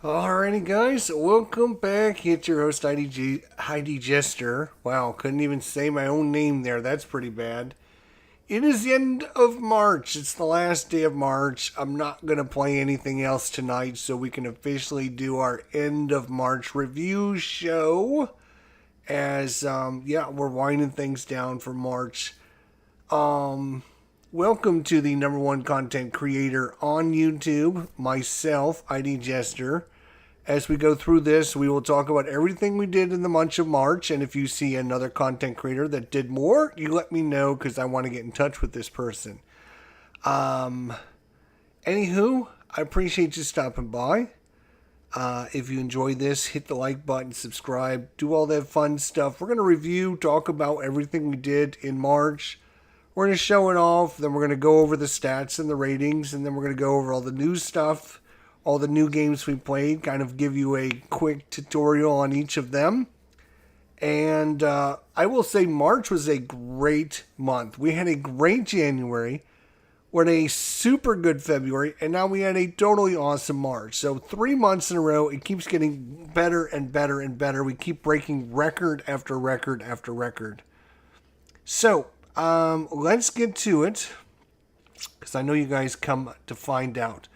Alrighty, guys, welcome back. It's your host, Heidi Jester. Wow, couldn't even say my own name there. That's pretty bad. It is the end of March. It's the last day of March. I'm not going to play anything else tonight, so we can officially do our end of March review show. As, we're winding things down for March. Welcome to the number one content creator on YouTube, myself, ID Jester. As we go through this, we will talk about everything we did in the month of March. And if you see another content creator that did more, you let me know because I want to get in touch with this person. Anywho, I appreciate you stopping by. If you enjoyed this, hit the like button, subscribe, do all that fun stuff. We're going to review, talk about everything we did in March. We're going to show it off. Then we're going to go over the stats and the ratings. And then we're going to go over all the new stuff. All the new games we played, kind of give you a quick tutorial on each of them. And I will say March was a great month. We had a great January. We had a super good February. And now we had a totally awesome March. So 3 months in a row, it keeps getting better and better and better. We keep breaking record after record after record. So let's get to it. Because I know you guys come to find out.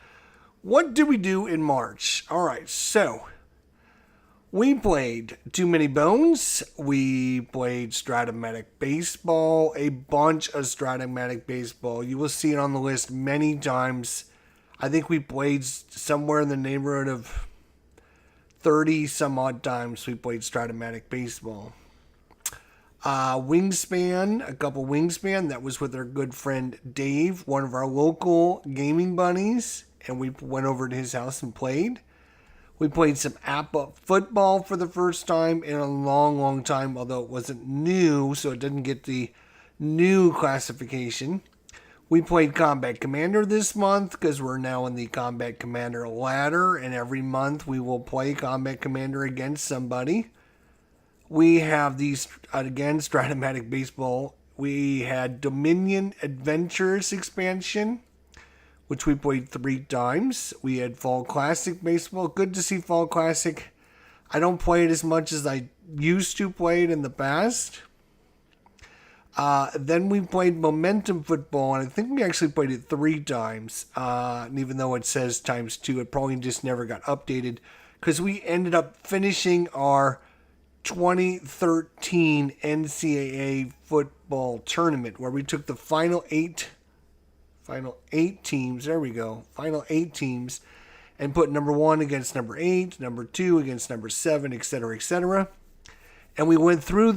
What did we do in March? All right, so we played Too Many Bones. We played Stratomatic Baseball, a bunch of Stratomatic Baseball. You will see it on the list many times. I think we played somewhere in the neighborhood of 30 some odd times we played Stratomatic Baseball. Wingspan, a couple Wingspan. That was with our good friend Dave, one of our local gaming buddies. And we went over to his house and played. We played some APA football for the first time in a long, long time, although it wasn't new, so it didn't get the new classification. We played Combat Commander this month because we're now in the Combat Commander ladder, and every month we will play Combat Commander against somebody. We have these, again, Stratomatic Baseball. We had Dominion Adventures expansion, which we played 3 times. We had Fall Classic Baseball. Good to see Fall Classic. I don't play it as much as I used to play it in the past. Then we played Momentum Football, and I think we actually played it 3 times. And even though it says ×2, it probably just never got updated because we ended up finishing our 2013 NCAA football tournament where we took the final 8 teams, there we go, final 8 teams, and put number 1 against number 8, number 2 against number 7, etc., etc. And we went through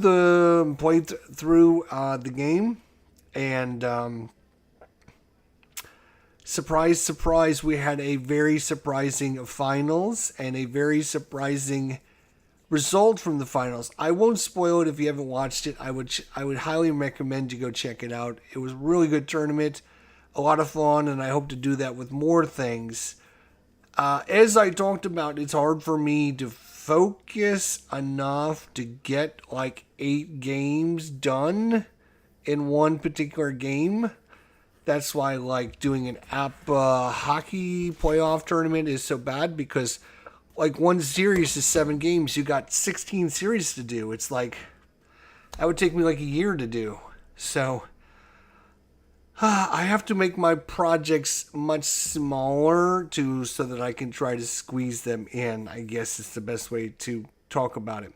played through the game, and surprise, surprise, we had a very surprising finals and a very surprising result from the finals. I won't spoil it if you haven't watched it. I would highly recommend you go check it out. It was a really good tournament. A lot of fun, and I hope to do that with more things. As I talked about, it's hard for me to focus enough to get like 8 games done in one particular game. That's why like doing an APA hockey playoff tournament is so bad, because like one series is 7 games. You got 16 series to do. It's like, that would take me like a year to do. So I have to make my projects much smaller so that I can try to squeeze them in. I guess it's the best way to talk about it.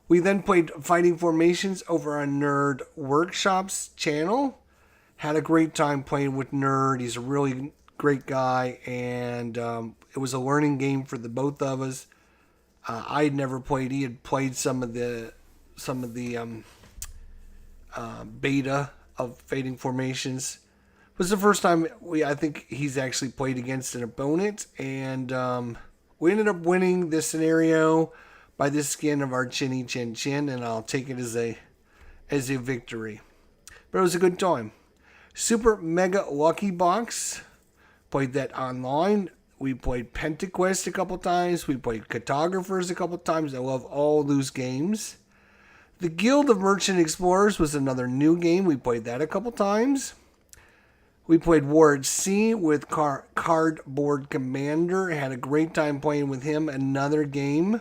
We then played Fighting Formations over on Nerd Workshop's channel. Had a great time playing with Nerd. He's a really great guy, and it was a learning game for the both of us. I had never played. He had played some of the beta of Fighting Formations. It was the first time I think he's actually played against an opponent, and we ended up winning this scenario by the skin of our chinny chin chin, and I'll take it as a victory. But it was a good time. Super Mega Lucky Box, played that online. We played Pentaquest a couple times. We played Cartographers a couple times. I love all those games. The Guild of Merchant Explorers was another new game. We played that a couple times. We played War at Sea with Cardboard Commander. Had a great time playing with him. Another game.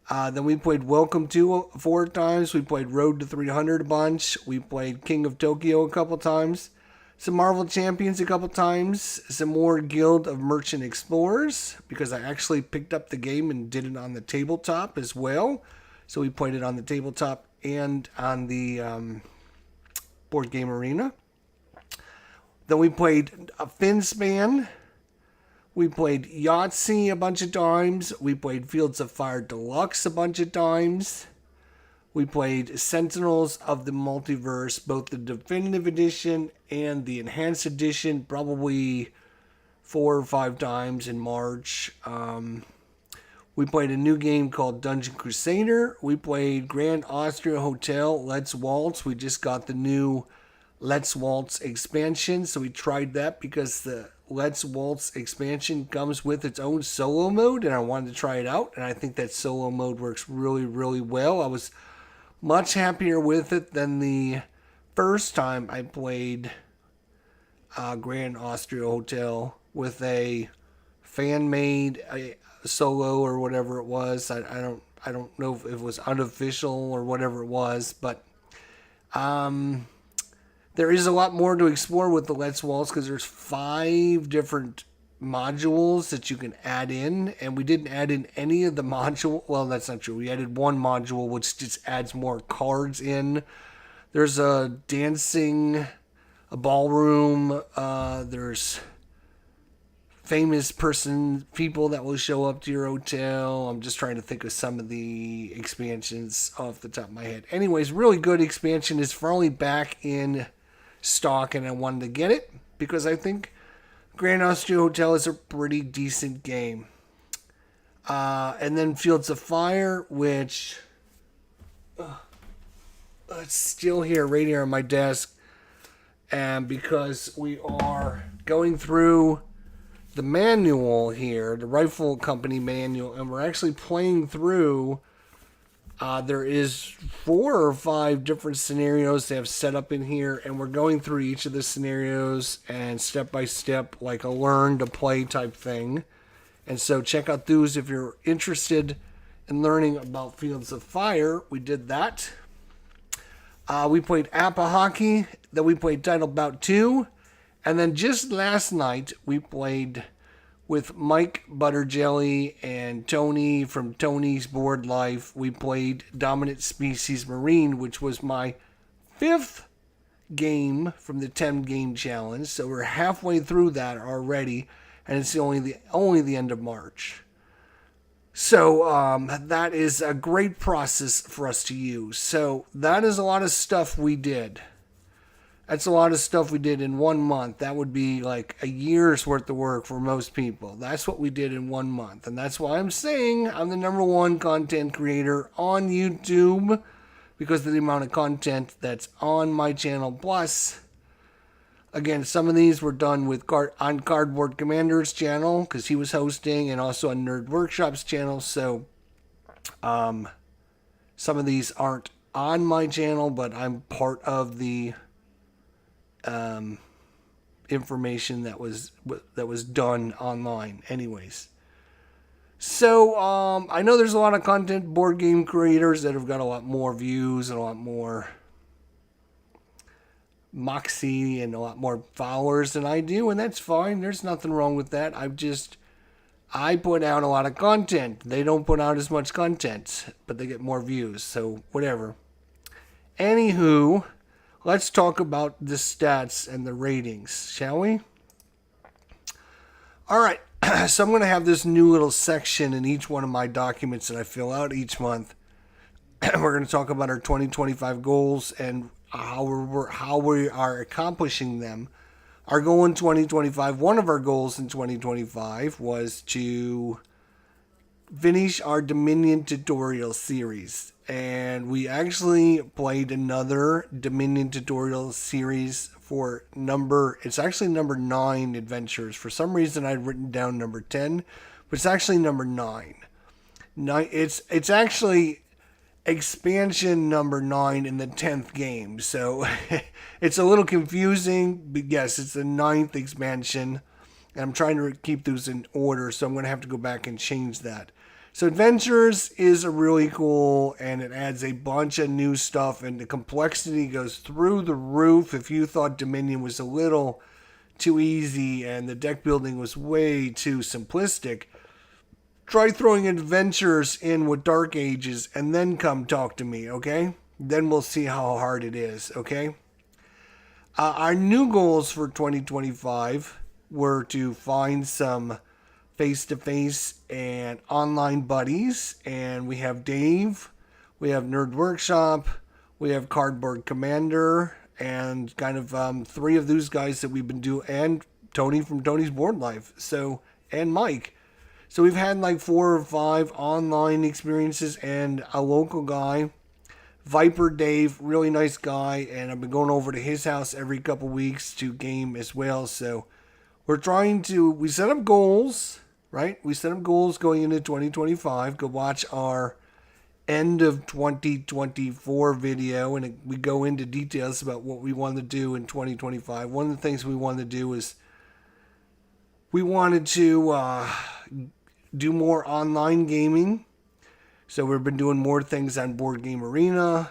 Then we played Welcome to 4 times. We played Road to 300 a bunch. We played King of Tokyo a couple times. Some Marvel Champions a couple times. Some more Guild of Merchant Explorers, because I actually picked up the game and did it on the tabletop as well. So we played it on the tabletop and on the board game arena. Then we played a Finspan. We played Yahtzee a bunch of times. We played Fields of Fire Deluxe a bunch of times. We played Sentinels of the Multiverse, both the Definitive Edition and the Enhanced Edition, probably 4 or 5 times in March. We played a new game called Dungeon Crusader. We played Grand Austria Hotel Let's Waltz. We just got the new Let's Waltz expansion, so we tried that because the Let's Waltz expansion comes with its own solo mode, and I wanted to try it out, and I think that solo mode works really, really well. I was much happier with it than the first time I played Grand Austria Hotel with a fan-made solo or whatever it was. I don't know if it was unofficial or whatever it was, but there is a lot more to explore with the Let's Waltz because there's 5 different modules that you can add in, and we didn't add in any of the module. Well, that's not true. We added one module which just adds more cards in. There's a dancing, a ballroom. There's famous people that will show up to your hotel. I'm just trying to think of some of the expansions off the top of my head. Anyways, really good expansion. Is finally back in stock, and I wanted to get it because I think Grand Austria Hotel is a pretty decent game. And then Fields of Fire, which it's still here, right here on my desk, and because we are going through the manual here, the Rifle Company manual, and we're actually playing through. There is 4 or 5 different scenarios they have set up in here, and we're going through each of the scenarios and step by step, like a learn to play type thing. And so check out those if you're interested in learning about Fields of Fire. We did that. We played Appa Hockey. Then we played Title Bout 2. And then just last night, we played with Mike Butterjelly and Tony from Tony's Board Life. We played Dominant Species Marine, which was my 5th game from the 10-game challenge. So we're halfway through that already, and it's only the end of March. So that is a great process for us to use. So that is a lot of stuff we did. That's a lot of stuff we did in 1 month. That would be like a year's worth of work for most people. That's what we did in 1 month. And that's why I'm saying I'm the #1 content creator on YouTube, because of the amount of content that's on my channel. Plus, again, some of these were done with on Cardboard Commander's channel because he was hosting, and also on Nerd Workshop's channel. So some of these aren't on my channel, but I'm part of the information that was done online anyways. So I know there's a lot of content board game creators that have got a lot more views and a lot more moxie and a lot more followers than I do, and that's fine. There's nothing wrong with that. I put out a lot of content. They don't put out as much content, but they get more views, so whatever. Anywho, let's talk about the stats and the ratings, shall we? All right, so I'm going to have this new little section in each one of my documents that I fill out each month. We're going to talk about our 2025 goals and how we are accomplishing them. Our goal in 2025, one of our goals in 2025 was to finish our Dominion tutorial series. And we actually played another Dominion tutorial series for it's actually number 9 adventures. For some reason I'd written down number 10, but it's actually number 9. It's actually expansion number 9 in the 10th game. So it's a little confusing, but yes, it's the 9th expansion. And I'm trying to keep those in order, so I'm going to have to go back and change that. So Adventures is a really cool, and it adds a bunch of new stuff, and the complexity goes through the roof. If you thought Dominion was a little too easy and the deck building was way too simplistic, try throwing Adventures in with Dark Ages and then come talk to me, okay? Then we'll see how hard it is, okay? Our new goals for 2025 were to find some face-to-face and online buddies, and we have Dave, we have Nerd Workshop, we have Cardboard Commander, and kind of 3 of those guys that we've been doing, and Tony from Tony's Board Life, so, and Mike. So we've had like 4 or 5 online experiences, and a local guy, Viper Dave, really nice guy, and I've been going over to his house every couple weeks to game as well. So we set up goals, right? We set up goals going into 2025. Go watch our end of 2024 video, and we go into details about what we want to do in 2025. One of the things we wanted to do is we wanted to do more online gaming. So we've been doing more things on Boardgame Arena,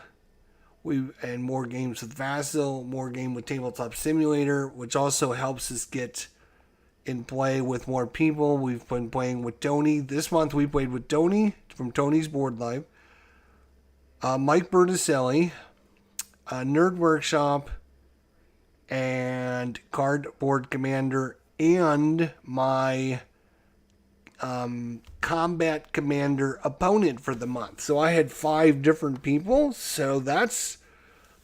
and more games with Vassal, more game with Tabletop Simulator, which also helps us get in play with more people. We've been playing with Tony. This month we played with Tony from Tony's Board Life, Mike Berticelli, Nerd Workshop, and Cardboard Commander, and my Combat Commander opponent for the month. So I had 5 different people. So that's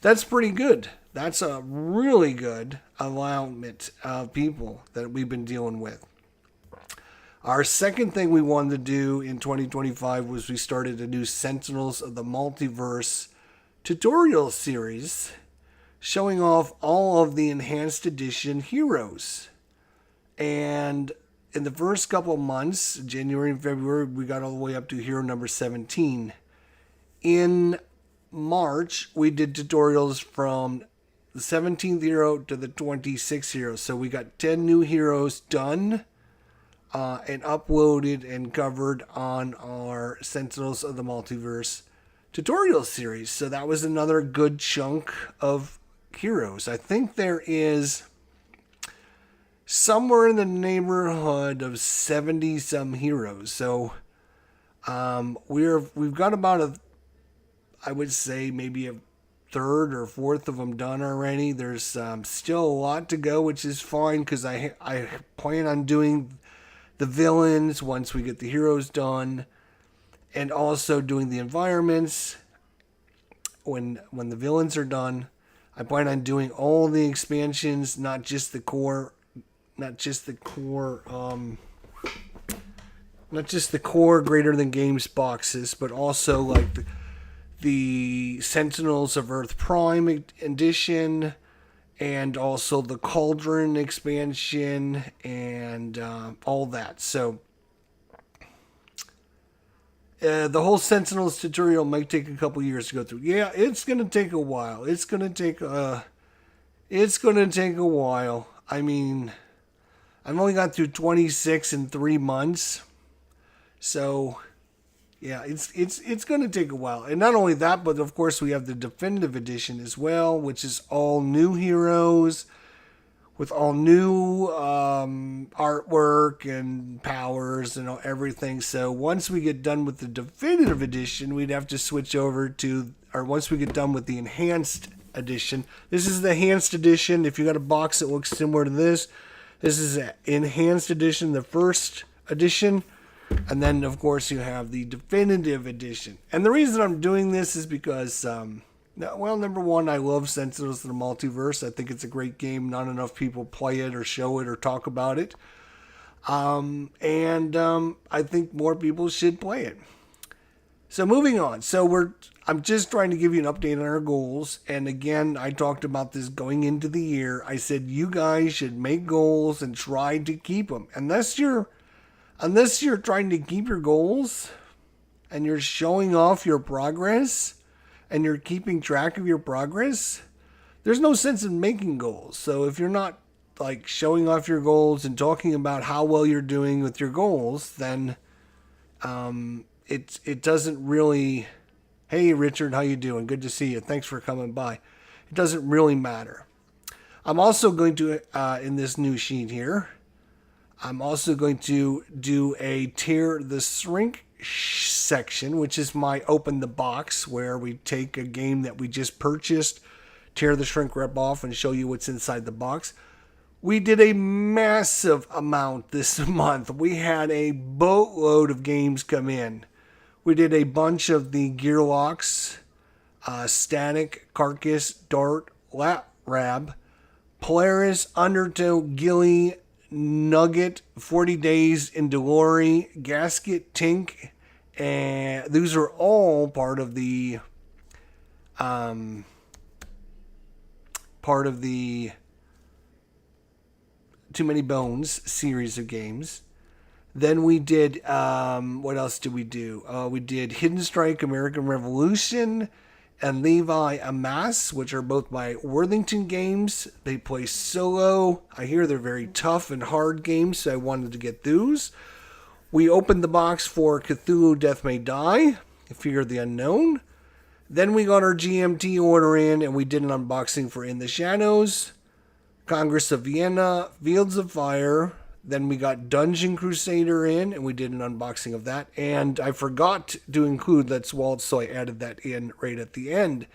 pretty good. That's a really good alignment of people that we've been dealing with. Our second thing we wanted to do in 2025 was we started a new Sentinels of the Multiverse tutorial series showing off all of the Enhanced Edition heroes. And in the first couple of months, January and February, we got all the way up to hero number 17. In March, we did tutorials from the 17th hero to the 26th hero. So we got 10 new heroes done and uploaded and covered on our Sentinels of the Multiverse tutorial series. So that was another good chunk of heroes. I think there is somewhere in the neighborhood of 70 some heroes. So we've got about I would say maybe a third or fourth of them done already. There's still a lot to go, which is fine because I plan on doing the villains once we get the heroes done, and also doing the environments when the villains are done. I plan on doing all the expansions, not just the core greater than games boxes, but also like the Sentinels of Earth Prime edition, and also the Cauldron expansion, and all that. So the whole Sentinels tutorial might take a couple years to go through. Yeah, it's gonna take a while. It's gonna take a while. I mean, I've only got through 26 in 3 months, so yeah, it's going to take a while. And not only that, but of course we have the definitive edition as well, which is all new heroes with all new artwork and powers and everything. So once we get done with the definitive edition, we'd have to switch over to, or once we get done with the enhanced edition. This is the enhanced edition. If you got a box that looks similar to this is an enhanced edition, the first edition. And then, of course, you have the definitive edition. And the reason I'm doing this is because, well, number one, I love Sentinels of the Multiverse. I think it's a great game. Not enough people play it or show it or talk about it. And I think more people should play it. So moving on. So I'm just trying to give you an update on our goals. And again, I talked about this going into the year. I said you guys should make goals and try to keep them. Unless you're trying to keep your goals, and you're showing off your progress and you're keeping track of your progress, there's no sense in making goals. So if you're not like showing off your goals and talking about how well you're doing with your goals, then it doesn't really. Hey Richard, how you doing? Good to see you. Thanks for coming by. It doesn't really matter. I'm also going to in this new sheet here, I'm also going to do a tear the shrink section, which is my open the box, where we take a game that we just purchased, tear the shrink wrap off, and show you what's inside the box. We did a massive amount this month. We had a boatload of games come in. We did a bunch of the Gearlocks, Static, Carcass, Dart, Lap Rab, Polaris, Undertow, Gilly, Nugget, 40 Days in Delori, Gasket, Tink, and these are all part of the Too Many Bones series of games. Then we did, what else did we do? We did Hidden Strike, American Revolution, and Levi Amass, which are both by Worthington Games. They play solo. I hear they're very tough and hard games, so I wanted to get those. We opened the box for Cthulhu Death May Die, Fear of the Unknown. Then we got our GMT order in, and we did an unboxing for In the Shadows, Congress of Vienna, Fields of Fire. Then we got Dungeon Crusader in, and we did an unboxing of that. And I forgot to include Let's Waltz, so I added that in right at the end.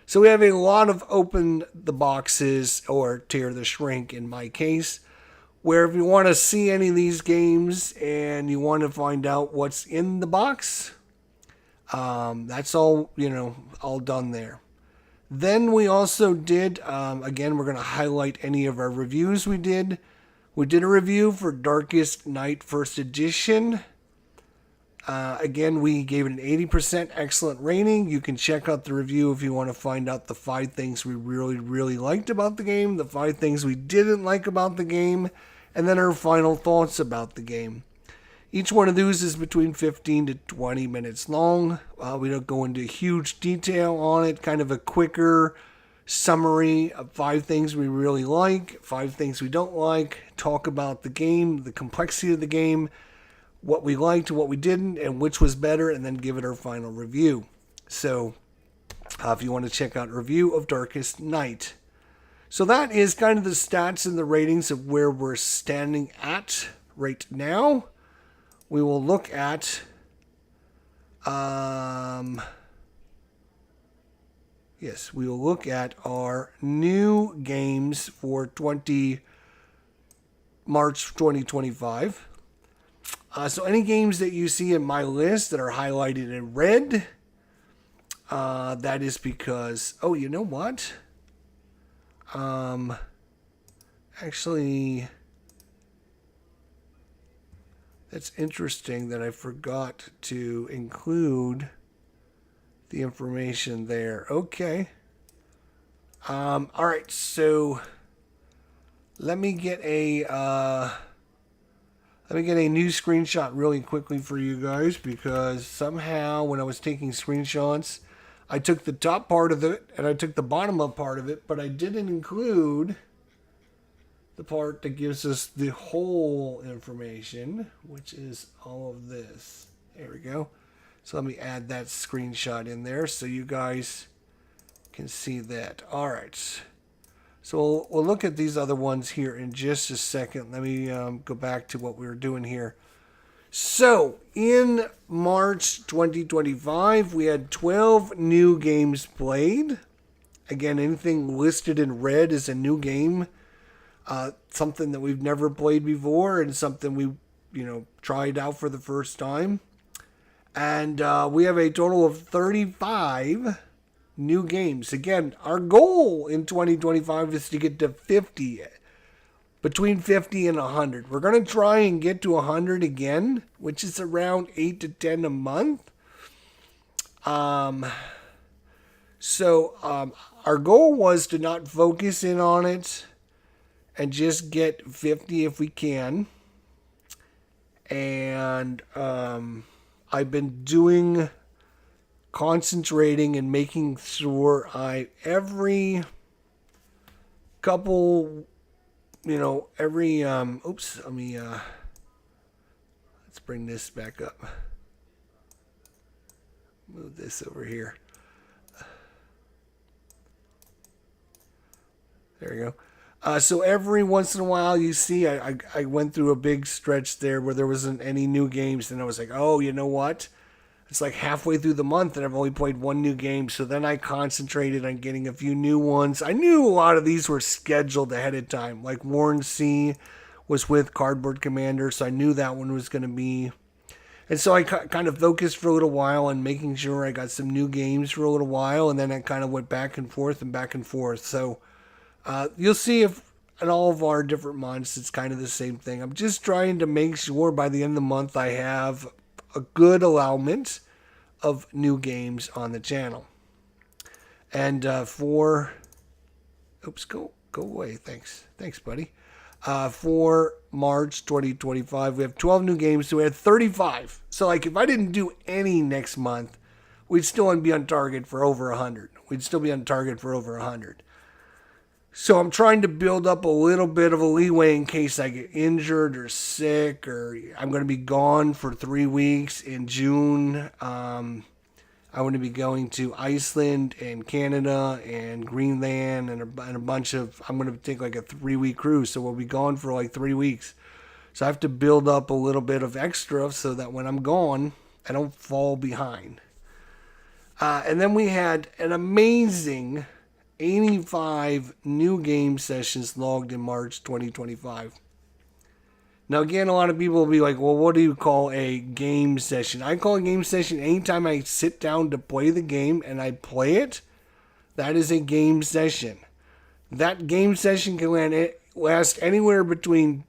So we have a lot of open the boxes, or tear the shrink in my case, where if you want to see any of these games and you want to find out what's in the box, that's all, all done there. Then we also did, again, we're going to highlight any of our reviews we did. We did a review for Darkest Night First Edition. Again, we gave it an 80% excellent rating. You can check out the review if you want to find out the 5 things we really, really liked about the game, the 5 things we didn't like about the game, and then our final thoughts about the game. Each one of those is between 15 to 20 minutes long. We don't go into huge detail on it, kind of a quicker summary of 5 things we really like, 5 things we don't like, talk about the game, the complexity of the game, what we liked, what we didn't, and which was better, and then give it our final review. So if you want to check out a review of Darkest Night. So that is kind of the stats and the ratings of where we're standing at right now. We will look at yes, we will look at our new games for March 2025. So any games that you see in my list that are highlighted in red, that is because, oh, you know what? Actually, that's interesting that I forgot to include the information there. Okay. All right. So let me get a new screenshot really quickly for you guys, because somehow when I was taking screenshots, I took the top part of it and I took the bottom up part of it, but I didn't include the part that gives us the whole information, which is all of this. There we go. So let me add that screenshot in there so you guys can see that. All right. So we'll look at these other ones here in just a second. Let me go back to what we were doing here. So in March 2025, we had 12 new games played. Again, anything listed in red is a new game. Something that we've never played before and something we, tried out for the first time. And we have a total of 35 new games. Again, our goal in 2025 is to get to 50, between 50 and 100. We're going to try and get to 100 again, which is around 8 to 10 a month. So our goal was to not focus in on it and just get 50 if we can. And I've been concentrating and making sure every couple, oops, let's bring this back up. Move this over here. There you go. So every once in a while, you see, I went through a big stretch there where there wasn't any new games, and I was like, oh, you know what? It's like halfway through the month, and I've only played one new game. So then I concentrated on getting a few new ones. I knew a lot of these were scheduled ahead of time. Like Warren C was with Cardboard Commander, so I knew that one was going to be. And so I kind of focused for a little while on making sure I got some new games for a little while, and then I kind of went back and forth and back and forth. So you'll see if in all of our different months, it's kind of the same thing. I'm just trying to make sure by the end of the month I have a good allowance of new games on the channel. And oops, go away. Thanks, buddy. For March 2025, we have 12 new games, so we had 35. So like if I didn't do any next month, we'd still be on target for over 100. We'd still be on target for over 100. So I'm trying to build up a little bit of a leeway in case I get injured or sick, or I'm going to be gone for 3 weeks in June. I'm going to be going to Iceland and Canada and Greenland and a bunch of, I'm going to take like a 3-week cruise. So we'll be gone for like 3 weeks. So I have to build up a little bit of extra so that when I'm gone, I don't fall behind. And then we had an amazing 85 new game sessions logged in March 2025. Now, again, a lot of people will be like, well, what do you call a game session? I call a game session anytime I sit down to play the game and I play it. That is a game session. That game session can last anywhere between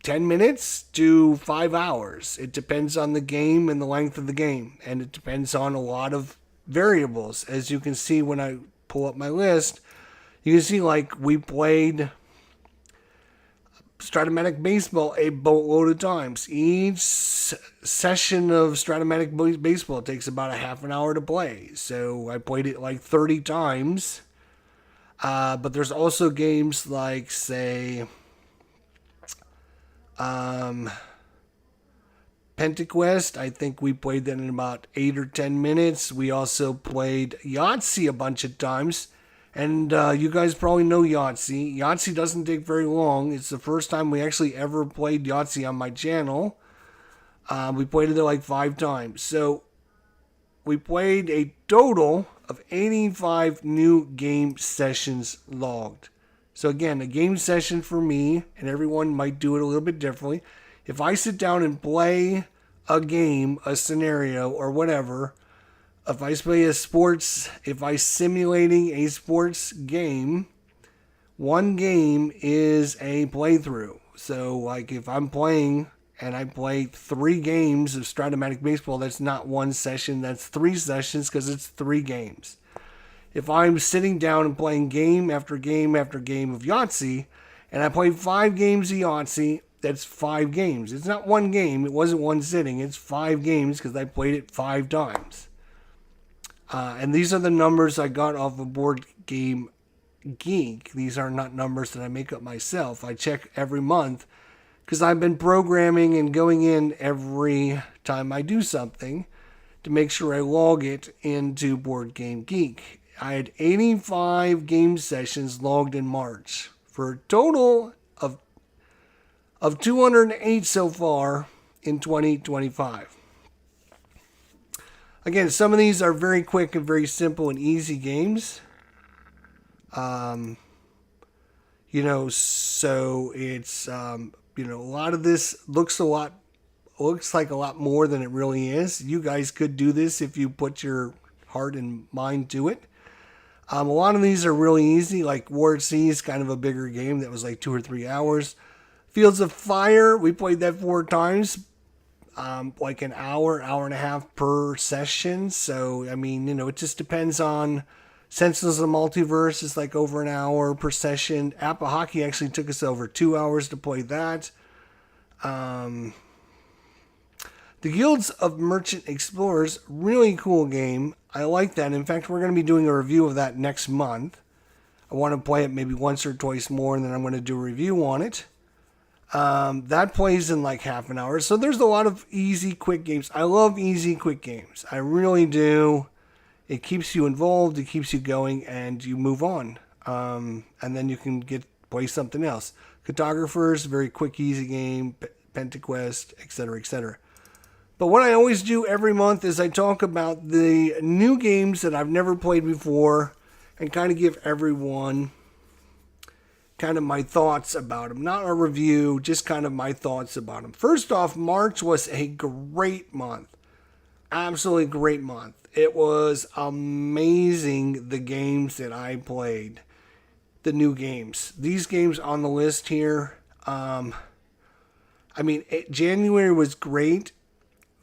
10 minutes to 5 hours. It depends on the game and the length of the game. And it depends on a lot of variables. As you can see when I pull up my list, you can see like we played Stratomatic Baseball a boatload of times. Each session of Stratomatic Baseball takes about a half an hour to play. So I played it like 30 times. But there's also games like, say, Pentaquest. I think we played that in about 8 or 10 minutes. We also played Yahtzee a bunch of times. And you guys probably know Yahtzee. Yahtzee doesn't take very long. It's the first time we actually ever played Yahtzee on my channel. We played it like 5 times. So we played a total of 85 new game sessions logged. So again, a game session for me, and everyone might do it a little bit differently. If I sit down and play a game, a scenario, or whatever, if I play if I'm simulating a sports game, one game is a playthrough. So like if I'm playing and I play 3 games of Stratomatic Baseball, that's not one session, that's 3 sessions because it's 3 games. If I'm sitting down and playing game after game after game of Yahtzee, and I play 5 games of Yahtzee, that's 5 games. It's not one game. It wasn't one sitting. It's 5 games because I played it 5 times. And these are the numbers I got off of Boardgame Geek. These are not numbers that I make up myself. I check every month because I've been programming and going in every time I do something to make sure I log it into Boardgame Geek. I had 85 game sessions logged in March for a total of 208 so far in 2025. Again, some of these are very quick and very simple and easy games. So it's, a lot of this looks like a lot more than it really is. You guys could do this if you put your heart and mind to it. A lot of these are really easy, like Ward C is kind of a bigger game that was like 2 or 3 hours. Fields of Fire, we played that 4 times, like an hour and a half per session. So, I mean, it just depends on. Sentinels of the Multiverse is like over an hour per session. Appa Hockey actually took us over 2 hours to play that. The The Guilds of Merchant Explorers, really cool game. I like that. In fact, we're going to be doing a review of that next month. I want to play it maybe once or twice more, and then I'm going to do a review on it. That plays in like half an hour. So there's a lot of easy, quick games. I love easy, quick games. I really do. It keeps you involved, it keeps you going, and you move on. And then you can play something else. Cartographers, very quick, easy game. Pentaquest, etc., etc. But what I always do every month is I talk about the new games that I've never played before and kind of give everyone kind of my thoughts about them. Not a review, just kind of my thoughts about them. First off, March was a great month. Absolutely great month. It was amazing, the games that I played. The new games. These games on the list here. January was great.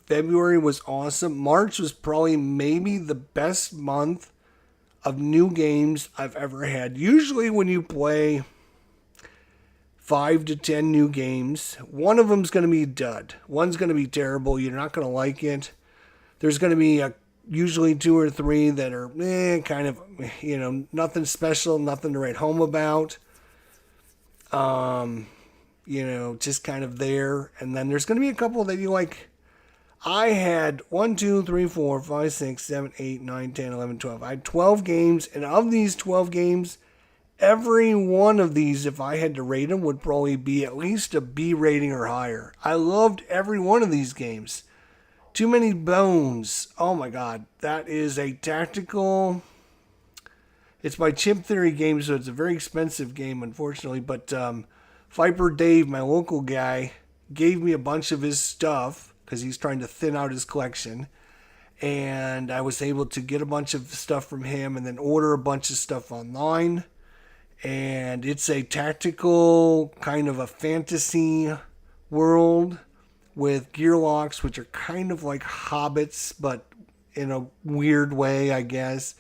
February was awesome. March was probably maybe the best month of new games I've ever had. Usually when you play 5 to 10 new games, one of them's going to be a dud. One's going to be terrible. You're not going to like it. There's going to be usually 2 or 3 that are kind of, nothing special, nothing to write home about. Just kind of there. And then there's going to be a couple that you like. I had 1, 2, 3, 4, 5, 6, 7, 8, 9, 10, 11, 12. I had 12 games, and of these 12 games, every one of these, if I had to rate them, would probably be at least a B rating or higher. I loved every one of these games. Too Many Bones. Oh my God. That is a tactical. It's by Chip Theory Games, so it's a very expensive game, unfortunately. But Viper Dave, my local guy, gave me a bunch of his stuff because he's trying to thin out his collection. And I was able to get a bunch of stuff from him and then order a bunch of stuff online. And it's a tactical, kind of a fantasy world with gear locks, which are kind of like hobbits, but in a weird way, I guess.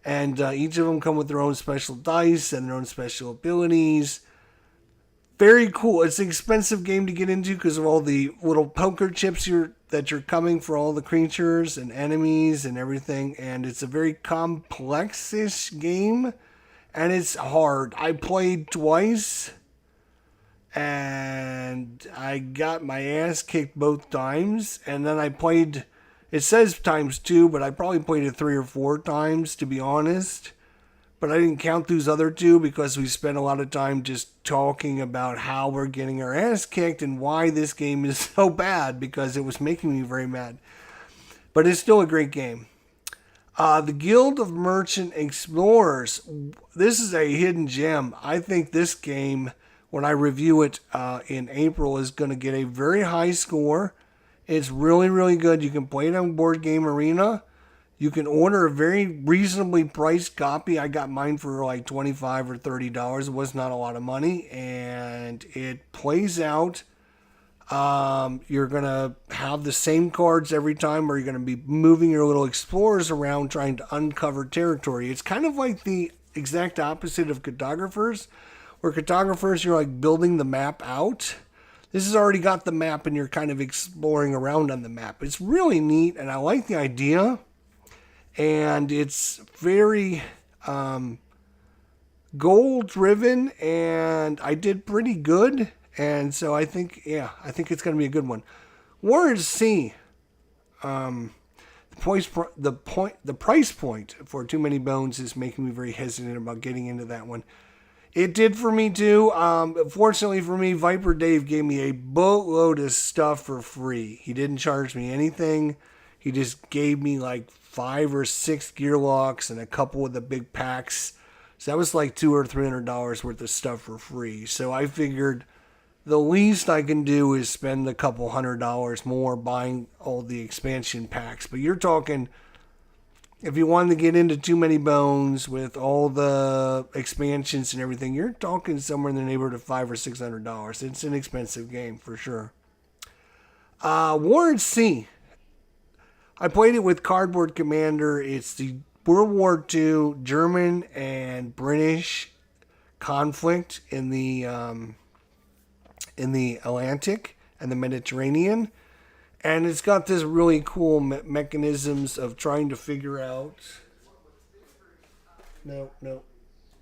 And each of them come with their own special dice and their own special abilities. Very cool. It's an expensive game to get into because of all the little poker chips that you're coming for all the creatures and enemies and everything. And it's a very complex-ish game. And it's hard. I played twice. And I got my ass kicked both times. And then I played, it says times 2, but I probably played it 3 or 4 times, to be honest. But I didn't count those other 2 because we spent a lot of time just talking about how we're getting our ass kicked and why this game is so bad, because it was making me very mad. But it's still a great game. The Guild of Merchant Explorers. This is a hidden gem. I think this game, when I review it in April, is going to get a very high score. It's really, really good. You can play it on Boardgame Arena. You can order a very reasonably priced copy. I got mine for like $25 or $30. It was not a lot of money. And it plays out. You're going to have the same cards every time, or you're going to be moving your little explorers around trying to uncover territory. It's kind of like the exact opposite of cartographers, where cartographers, you're like building the map out. This has already got the map and you're kind of exploring around on the map. It's really neat, and I like the idea. And it's very goal-driven, and I did pretty good. And so I think it's going to be a good one. Warren C. The price point for Too Many Bones is making me very hesitant about getting into that one. It did for me too. Fortunately for me, Viper Dave gave me a boatload of stuff for free. He didn't charge me anything. He just gave me like 5 or 6 gear locks and a couple of the big packs. So that was like $200 or $300 worth of stuff for free. So I figured the least I can do is spend a couple $100 more buying all the expansion packs. But you're talking, if you wanted to get into Too Many Bones with all the expansions and everything, you're talking somewhere in the neighborhood of $500 or $600. It's an expensive game for sure. Warren C. I played it with Cardboard Commander. It's the World War II German and British conflict in the Atlantic and the Mediterranean. And it's got this really cool mechanisms of trying to figure out. No, no.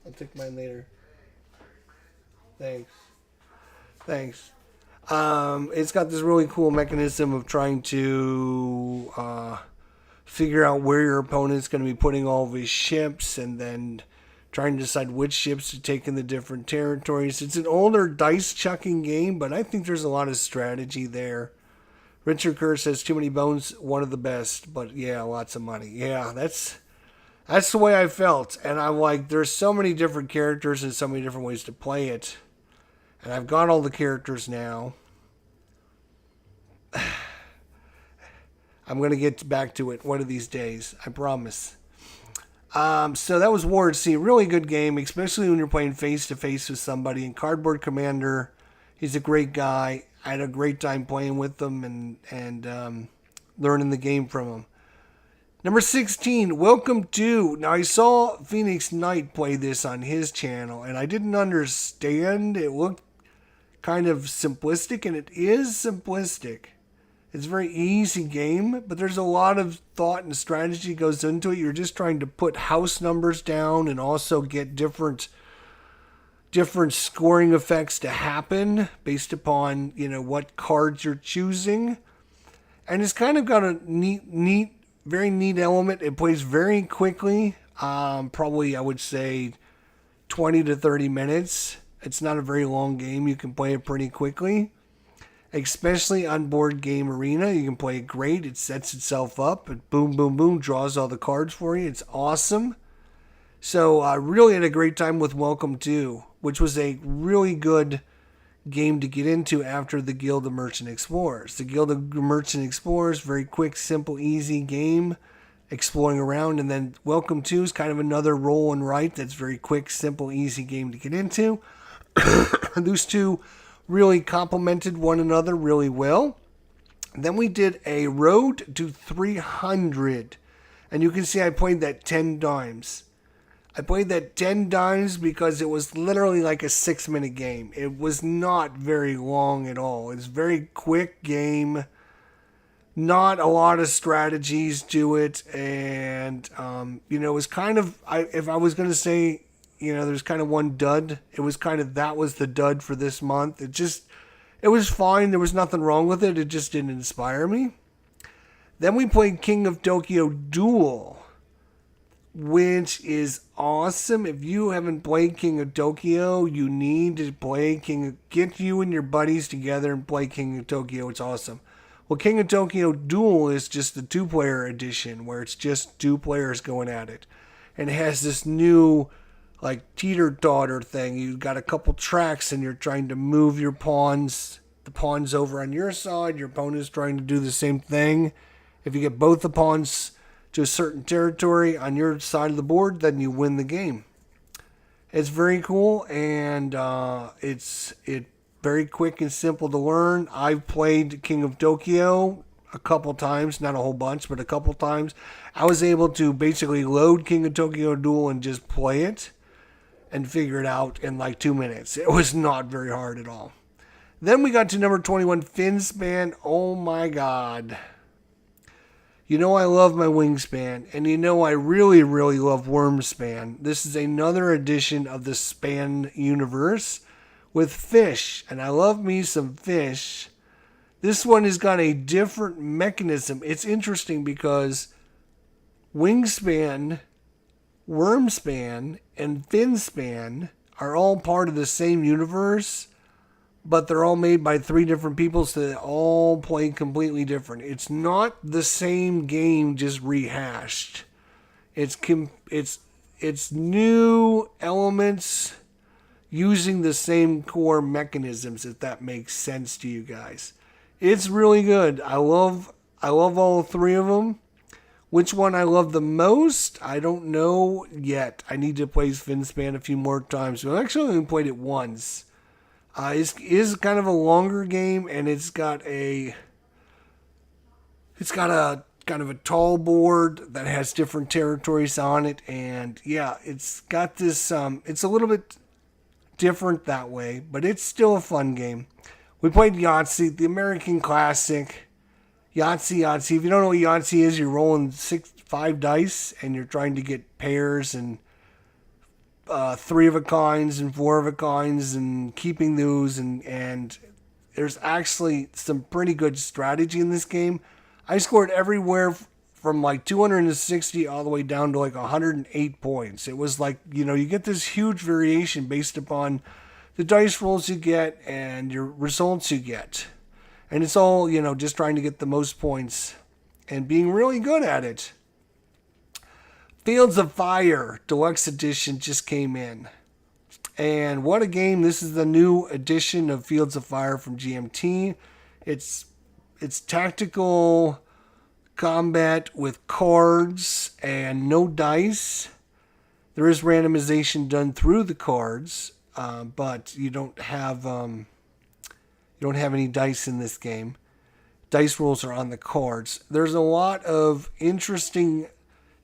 I'll take mine later. Thanks. Thanks. It's got this really cool mechanism of trying to figure out where your opponent's going to be putting all of his ships and then trying to decide which ships to take in the different territories. It's an older dice chucking game, but I think there's a lot of strategy there. Richard Kerr says too many bones, one of the best, but yeah, lots of money. Yeah, that's the way I felt. And I'm like, there's so many different characters and so many different ways to play it. And I've got all the characters now. I'm going to get back to it one of these days. I promise. So that was Ward C. Really good game, especially when you're playing face-to-face with somebody. And Cardboard Commander, he's a great guy. I had a great time playing with them and learning the game from him. Number 16, Welcome to. Now, I saw Phoenix Knight play this on his channel, and I didn't understand. It looked kind of simplistic, and it is simplistic. It's a very easy game, but there's a lot of thought and strategy goes into it. You're just trying to put house numbers down and also get different scoring effects to happen based upon, what cards you're choosing. And it's kind of got a very neat element. It plays very quickly. Probably, I would say, 20 to 30 minutes. It's not a very long game. You can play it pretty quickly. Especially on Boardgame Arena. You can play it great. It sets itself up. It boom, boom, boom, draws all the cards for you. It's awesome. So I really had a great time with Welcome To, which was a really good game to get into after the Guild of Merchant Explorers. The Guild of Merchant Explorers, very quick, simple, easy game, exploring around. And then Welcome To is kind of another roll and write that's very quick, simple, easy game to get into. Those two really complemented one another really well. Then we did a Road to 300. And you can see I played that 10 times. I played that 10 times because it was literally like a 6-minute game. It was not very long at all. It's a very quick game. Not a lot of strategies to it. And, it was kind of, if I was going to say, there's kind of one dud. It was kind of, that was the dud for this month. It was fine. There was nothing wrong with it. It just didn't inspire me. Then we played King of Tokyo Duel, which is awesome. If you haven't played King of Tokyo, you need to play get you and your buddies together and play King of Tokyo. It's awesome. Well, King of Tokyo Duel is just the 2-player edition where it's just 2 players going at it. And it has this new teeter-totter thing. You've got a couple tracks and you're trying to move the pawns over on your side. Your opponent's trying to do the same thing. If you get both the pawns to a certain territory on your side of the board, then you win the game. It's very cool, and it's very quick and simple to learn. I've played King of Tokyo a couple times, not a whole bunch, but a couple times. I was able to basically load King of Tokyo Duel and just play it and figure it out in 2 minutes. It was not very hard at all. Then we got to number 21, Finspan. Oh my God. I love my Wingspan, and I really, really love Wormspan. This is another edition of the Span universe with fish, and I love me some fish. This one has got a different mechanism. It's interesting because Wingspan, Wormspan, and Finspan are all part of the same universe, but they're all made by 3 different people, so they all play completely different. It's not the same game, just rehashed. It's new elements using the same core mechanisms, if that makes sense to you guys. It's really good. I love all 3 of them. Which one I love the most, I don't know yet. I need to play Finspan a few more times. I've actually only played it once. It is kind of a longer game, and it's got a kind of a tall board that has different territories on it, and yeah, it's got this. It's a little bit different that way, but it's still a fun game. We played Yahtzee, the American classic. Yahtzee. If you don't know what Yahtzee is, you're rolling 5 dice and you're trying to get pairs and 3 of a kinds and 4 of a kinds and keeping those. And there's actually some pretty good strategy in this game. I scored everywhere from like 260 all the way down to like 108 points. It was like, you get this huge variation based upon the dice rolls you get and your results you get. And it's all, just trying to get the most points and being really good at it. Fields of Fire Deluxe Edition just came in. And what a game. This is the new edition of Fields of Fire from GMT. It's tactical combat with cards and no dice. There is randomization done through the cards, but you don't have any dice in this game. Dice rolls are on the cards. There's a lot of interesting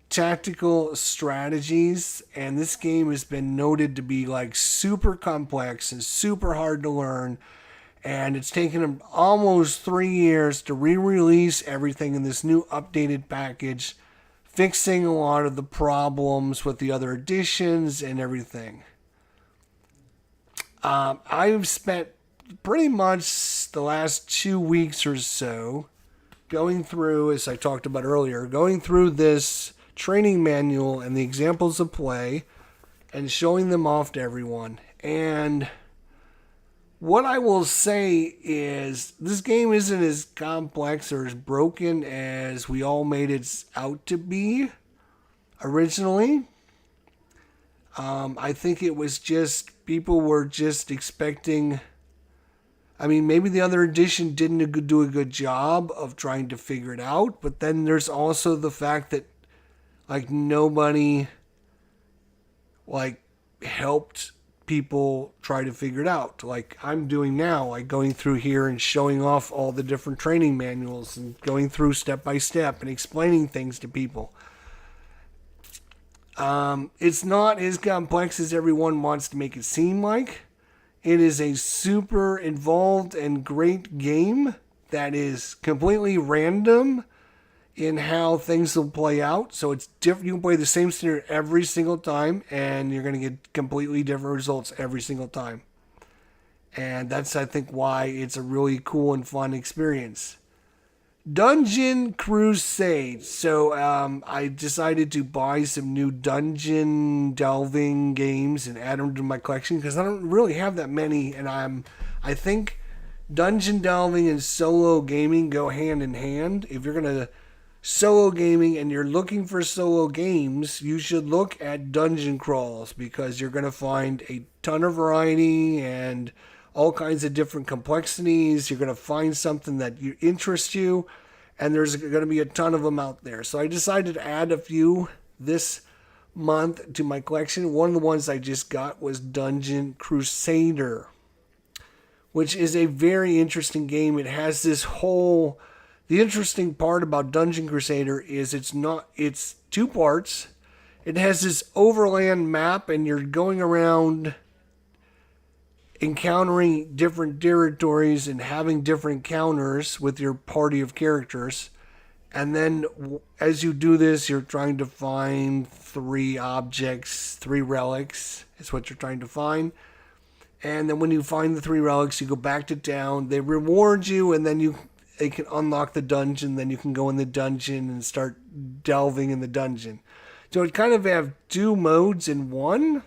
tactical strategies, and this game has been noted to be like super complex and super hard to learn. And it's taken them almost 3 years to re-release everything in this new updated package, fixing a lot of the problems with the other editions and everything. I've spent pretty much the last 2 weeks or so going through, as I talked about earlier, going through this training manual and the examples of play and showing them off to everyone. And what I will say is this game isn't as complex or as broken as we all made it out to be originally. I think it was just people were just expecting. I mean, maybe the other edition didn't do a good job of trying to figure it out, but then there's also the fact that nobody helped people try to figure it out like I'm doing now, like going through here and showing off all the different training manuals and going through step by step and explaining things to people. It's not as complex as everyone wants to make it seem like. It is a super involved and great game that is completely random in how things will play out. So it's different. You can play the same scenario every single time, and you're going to get completely different results every single time. And that's, I think, why it's a really cool and fun experience. Dungeon Crusade. So I decided to buy some new dungeon delving games and add them to my collection because I don't really have that many. And I think dungeon delving and solo gaming go hand in hand. If you're going to solo gaming and you're looking for solo games, you should look at dungeon crawls because you're going to find a ton of variety and all kinds of different complexities. You're going to find something that interests you, and there's going to be a ton of them out there. So I decided to add a few this month to my collection. One of the ones I just got was Dungeon Crusader, which is a very interesting game. It has this whole... The interesting part about Dungeon Crusader is it's 2 parts. It has this overland map, and you're going around encountering different territories and having different encounters with your party of characters. And then as you do this, you're trying to find 3 objects, 3 relics is what you're trying to find. And then when you find the 3 relics, you go back to town. They reward you, and then they can unlock the dungeon. Then you can go in the dungeon and start delving in the dungeon. So it kind of have 2 modes in one.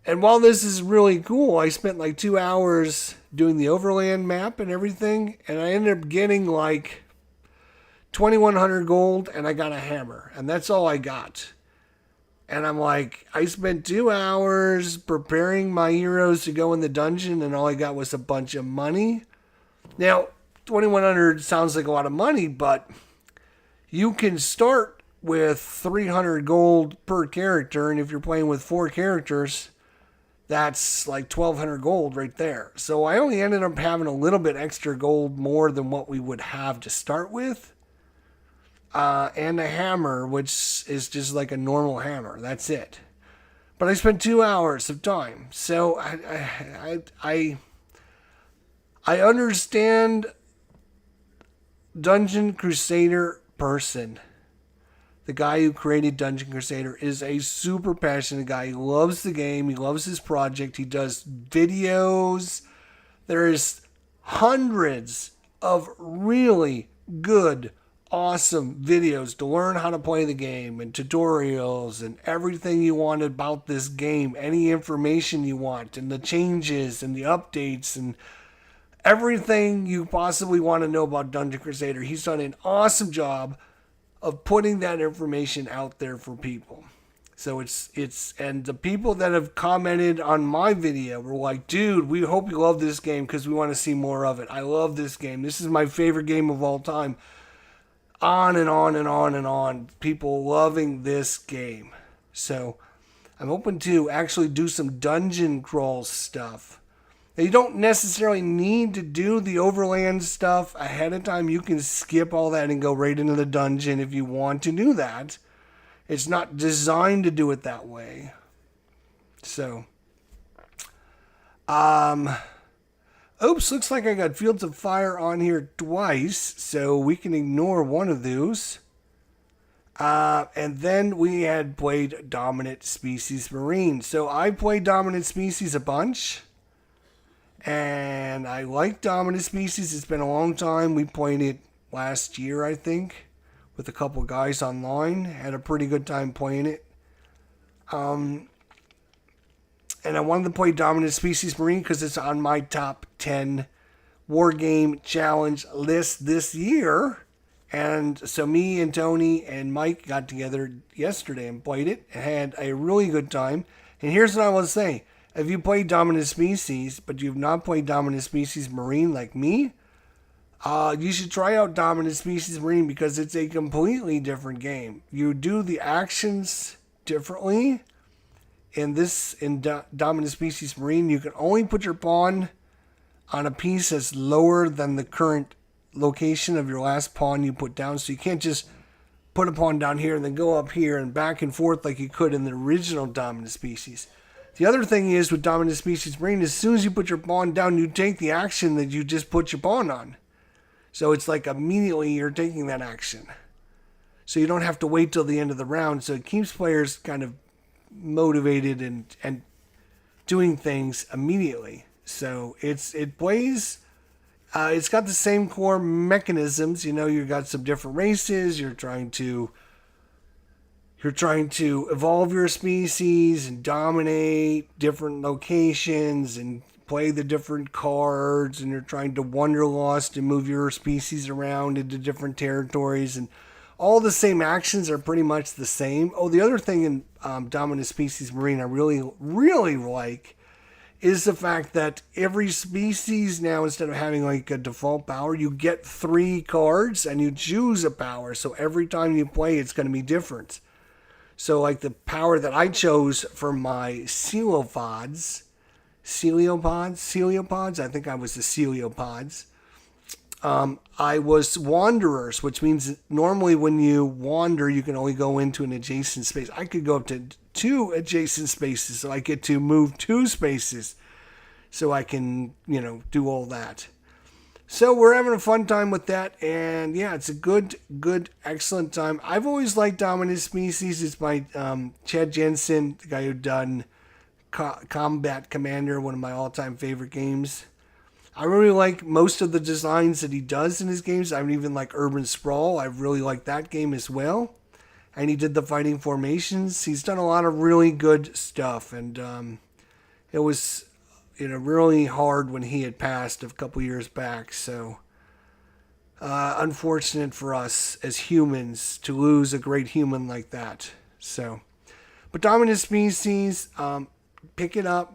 And while this is really cool, I spent 2 hours doing the overland map and everything. And I ended up getting 2,100 gold, and I got a hammer. And that's all I got. And I'm I spent 2 hours preparing my heroes to go in the dungeon, and all I got was a bunch of money. Now, 2,100 sounds like a lot of money, but you can start with 300 gold per character, and if you're playing with 4 characters, that's 1,200 gold right there. So I only ended up having a little bit extra gold more than what we would have to start with. And a hammer, which is just like a normal hammer. That's it. But I spent 2 hours of time. So I understand Dungeon Crusader person, the guy who created Dungeon Crusader, is a super passionate guy. He loves the game. He loves his project. He does videos. There's hundreds of really good, awesome videos to learn how to play the game and tutorials and everything you want about this game, any information you want, and the changes and the updates and everything you possibly want to know about Dungeon Crusader. He's done an awesome job of putting that information out there for people. So and the people that have commented on my video were like, dude, we hope you love this game because we want to see more of it. I love this game. This is my favorite game of all time. On and on and on and on. People loving this game. So I'm hoping to actually do some dungeon crawl stuff. Now, you don't necessarily need to do the overland stuff ahead of time. You can skip all that and go right into the dungeon if you want to do that. It's not designed to do it that way. So, oops, looks like I got Fields of Fire on here twice, so we can ignore one of those. And then we had played Dominant Species Marine. So I played Dominant Species a bunch. And I like Dominant Species. It's been a long time. We played it last year, I think, with a couple guys online. Had a pretty good time playing it. And I wanted to play Dominant Species Marine because it's on my top 10 Wargame Challenge list this year. And so me and Tony and Mike got together yesterday and played it and had a really good time. And here's what I want to say. If you play Dominant Species, but you've not played Dominant Species Marine like me, you should try out Dominant Species Marine because it's a completely different game. You do the actions differently. In Dominant Species Marine, you can only put your pawn on a piece that's lower than the current location of your last pawn you put down. So you can't just put a pawn down here and then go up here and back and forth like you could in the original Dominant Species. The other thing is with Dominant Species Marine, as soon as you put your pawn down, you take the action that you just put your pawn on. So it's like immediately you're taking that action. So you don't have to wait till the end of the round. So it keeps players kind of motivated and doing things immediately. So it plays. It's got the same core mechanisms. You know, you've got some different races. You're trying to evolve your species and dominate different locations and play the different cards, and you're trying to Wanderlust and move your species around into different territories, and all the same actions are pretty much the same. Oh, the other thing in Dominant Species Marine I really, really like is the fact that every species now, instead of having like a default power, you get 3 cards and you choose a power. So every time you play, it's going to be different. So like the power that I chose for my coeliopods, I think I was the coeliopods. I was wanderers, which means normally when you wander, you can only go into an adjacent space. I could go up to 2 adjacent spaces, so I get to move 2 spaces, so I can, do all that. So we're having a fun time with that, and yeah, it's a good, excellent time. I've always liked Dominant Species. It's by Chad Jensen, the guy who done Combat Commander, one of my all-time favorite games. I really like most of the designs that he does in his games. I even like Urban Sprawl. I really like that game as well. And he did the Fighting Formations. He's done a lot of really good stuff, and it was really hard when he had passed a couple years back. So unfortunate for us as humans to lose a great human like that. So, but Dominant Species, pick it up,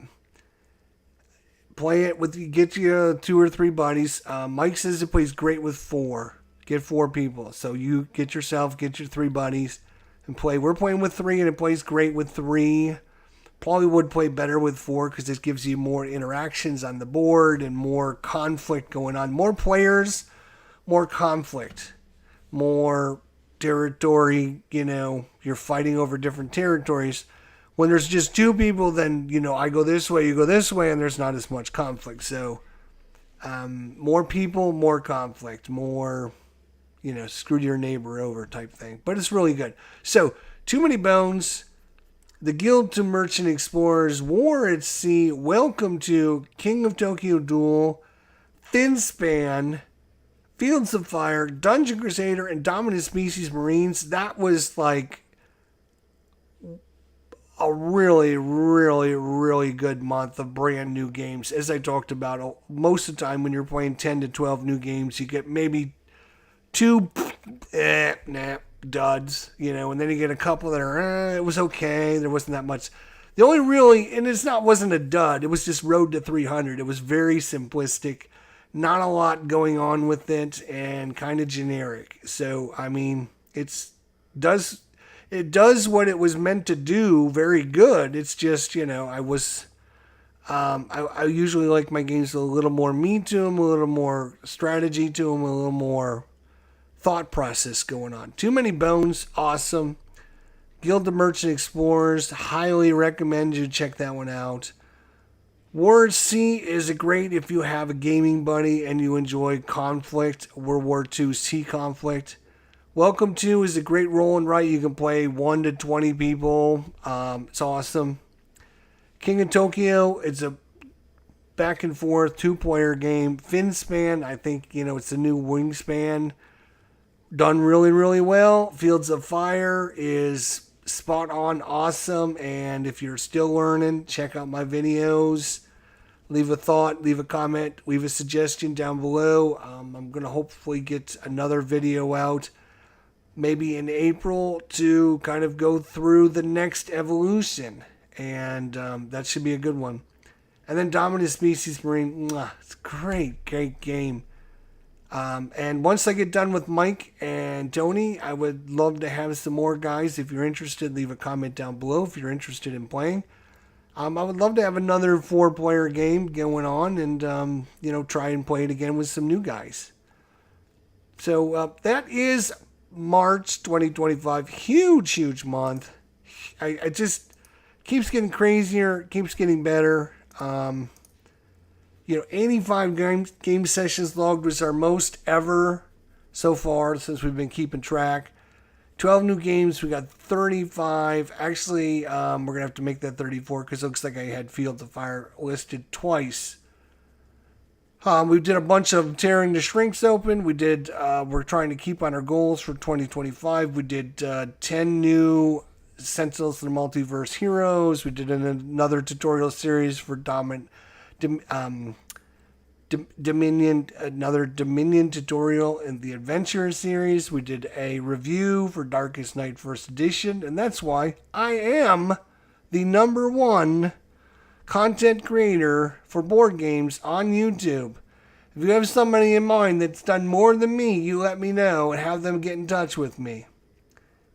play it get you 2 or 3 buddies. Mike says it plays great with 4. Get 4 people. So you get your 3 buddies and play. We're playing with 3, and it plays great with 3. Probably would play better with 4 because this gives you more interactions on the board and more conflict going on. More players, more conflict, more territory. You're fighting over different territories. When there's just 2 people, then, I go this way, you go this way, and there's not as much conflict. So more people, more conflict, more screwed your neighbor over type thing. But it's really good. So, Too Many Bones, The Guild to Merchant Explorers, War at Sea, Welcome to, King of Tokyo Duel, Thin Span, Fields of Fire, Dungeon Crusader, and Dominant Species Marines. That was like a really, really, really good month of brand new games. As I talked about, most of the time when you're playing 10 to 12 new games, you get maybe two duds, and then you get a couple that are, it was okay. There wasn't that much. The only really, and wasn't a dud. It was just Road to 300. It was very simplistic, not a lot going on with it, and kind of generic. So, I mean, it does what it was meant to do very good. It's just, I usually like my games with a little more meat to them, a little more strategy to them, a little more thought process going on. Too Many Bones, awesome. Guild of Merchant Explorers, highly recommend you check that one out. War at Sea is great if you have a gaming buddy and you enjoy conflict, World War II sea conflict. Welcome to is a great roll and write. You can play 1 to 20 people. It's awesome. King of Tokyo, it's a back and forth 2-player game. Finspan, I think, it's a new Wingspan. Done really, really well. Fields of Fire is spot on awesome. And if you're still learning, check out my videos. Leave a thought, leave a comment, leave a suggestion down below. I'm going to hopefully get another video out maybe in April to kind of go through the next evolution. And that should be a good one. And then Dominant Species Marine, it's a great, great game. And once I get done with Mike and Tony, I would love to have some more guys. If you're interested, leave a comment down below if you're interested in playing. I would love to have another 4-player game going on and, try and play it again with some new guys. So that is March 2025. Huge, huge month. I just keeps getting crazier, keeps getting better. 85 game sessions logged was our most ever so far since we've been keeping track. 12 new games. We got 35. Actually, we're going to have to make that 34 because it looks like I had Fields of Fire listed twice. We did a bunch of tearing the shrinks open. We're trying to keep on our goals for 2025. We did 10 new Sentinels of the Multiverse Heroes. We did another tutorial series for Dominion, another Dominion tutorial in the Adventure series. We did a review for Darkest Night First Edition, and that's why I am the #1 content creator for board games on YouTube. If you have somebody in mind that's done more than me, you let me know and have them get in touch with me.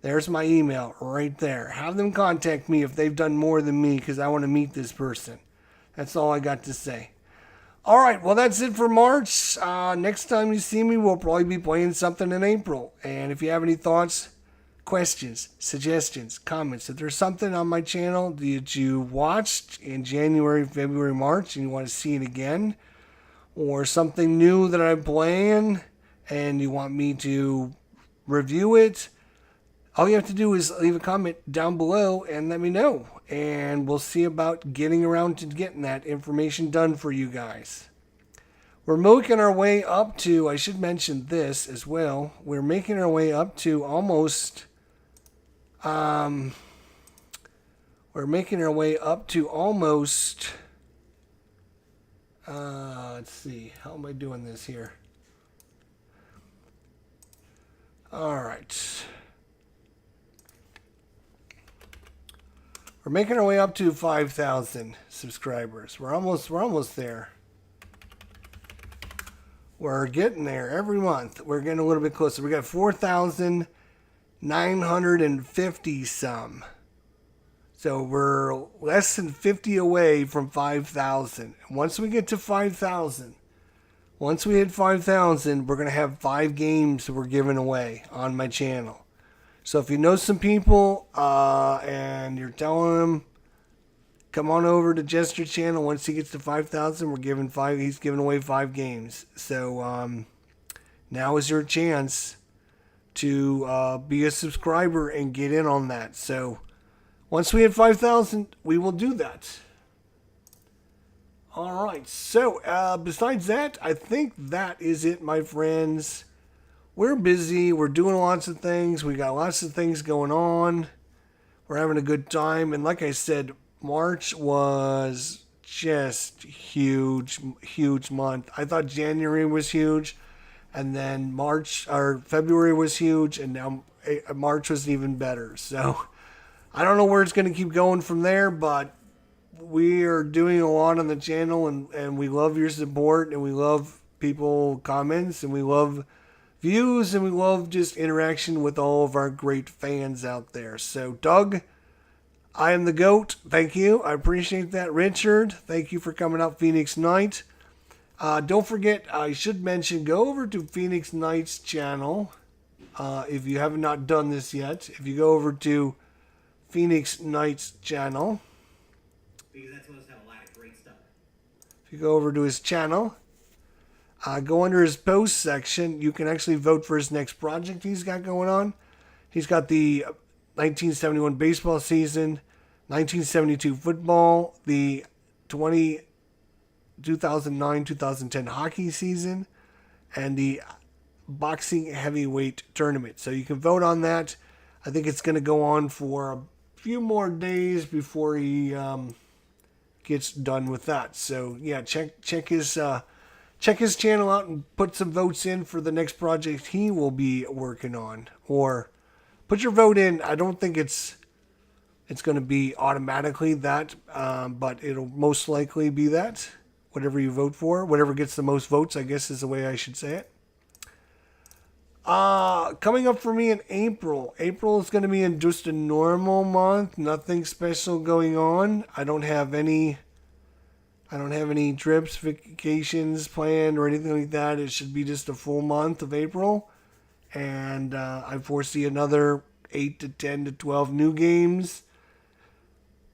There's my email right there. Have them contact me if they've done more than me because I want to meet this person. That's all I got to say. All right, well, that's it for March. Next time you see me, we'll probably be playing something in April. And if you have any thoughts, questions, suggestions, comments, if there's something on my channel that you watched in January, February, March, and you want to see it again, or something new that I'm playing and you want me to review it, all you have to do is leave a comment down below and let me know. And we'll see about getting around to getting that information done for you guys. We're making our way up to, I should mention this as well, we're making our way up to almost, let's see, how am I doing this here? All right. We're making our way up to 5,000 subscribers. We're almost there. We're getting there every month. We're getting a little bit closer. We got 4,950 some. So we're less than 50 away from 5,000. Once we get to 5,000, once we hit 5,000, we're going to have 5 games that we're giving away on my channel. So if you know some people and you're telling them, come on over to Jester's channel. Once he gets to 5,000, we're giving he's giving away 5 games. So now is your chance to be a subscriber and get in on that. So once we hit 5,000, we will do that. All right. So besides that, I think that is it, my friends. We're busy. We're doing lots of things. We got lots of things going on. We're having a good time. And like I said, March was just huge, huge month. I thought January was huge. And then February was huge. And now March was even better. So I don't know where it's going to keep going from there. But we are doing a lot on the channel. And we love your support. And we love people comments. And we love views, and we love just interaction with all of our great fans out there. So, Doug, I am the GOAT. Thank you. I appreciate that. Richard, thank you for coming out, Phoenix Knight. Don't forget, I should mention, go over to Phoenix Knight's channel if you have not done this yet. If you go over to Phoenix Knight's channel, because that's what's got a lot of great stuff. If you go over to his channel, go under his post section. You can actually vote for his next project he's got going on. He's got the 1971 baseball season, 1972 football, the 2009-2010 hockey season, and the boxing heavyweight tournament. So you can vote on that. I think it's going to go on for a few more days before he gets done with that. So yeah, check his channel out and put some votes in for the next project he will be working on. Or put your vote in. I don't think it's going to be automatically that, but it'll most likely be that. Whatever you vote for, whatever gets the most votes, I guess is the way I should say it. Coming up for me in April. April is going to be in just a normal month. Nothing special going on. I don't have any trips, vacations planned or anything like that. It should be just a full month of April. And I foresee another 8 to 10 to 12 new games.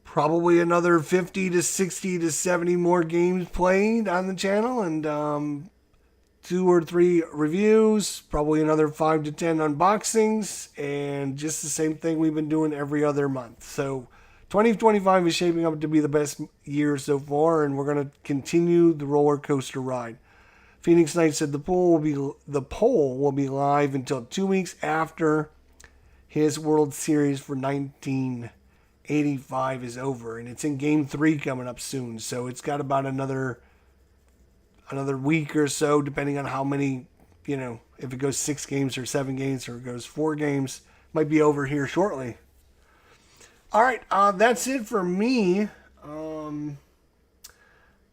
Probably another 50 to 60 to 70 more games played on the channel. And 2 or 3 reviews. Probably another 5 to 10 unboxings. And just the same thing we've been doing every other month. So 2025 is shaping up to be the best year so far, and we're going to continue the roller coaster ride. Phoenix Knight said the poll will be live until 2 weeks after his World Series for 1985 is over, and it's in Game 3 coming up soon. So it's got about another week or so, depending on how many, if it goes 6 games or 7 games or it goes 4 games, might be over here shortly. All right, that's it for me.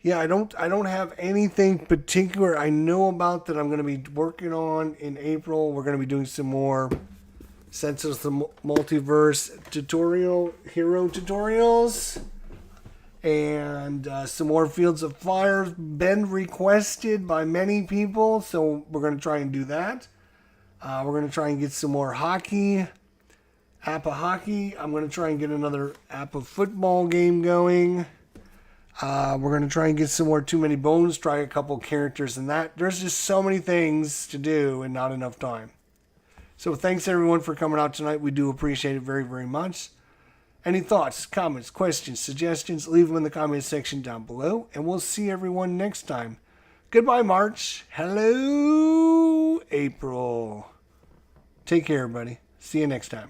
Yeah, I don't have anything particular I know about that I'm going to be working on in April. We're going to be doing some more Senseless Multiverse hero tutorials, and some more Fields of Fire been requested by many people, so we're going to try and do that. We're going to try and get some more hockey. App of hockey. I'm going to try and get another app of football game going. We're going to try and get some more Too Many Bones, try a couple characters in that. There's just so many things to do and not enough time. So thanks everyone for coming out tonight. We do appreciate it very, very much. Any thoughts, comments, questions, suggestions, leave them in the comments section down below. And we'll see everyone next time. Goodbye, March. Hello, April. Take care, everybody. See you next time.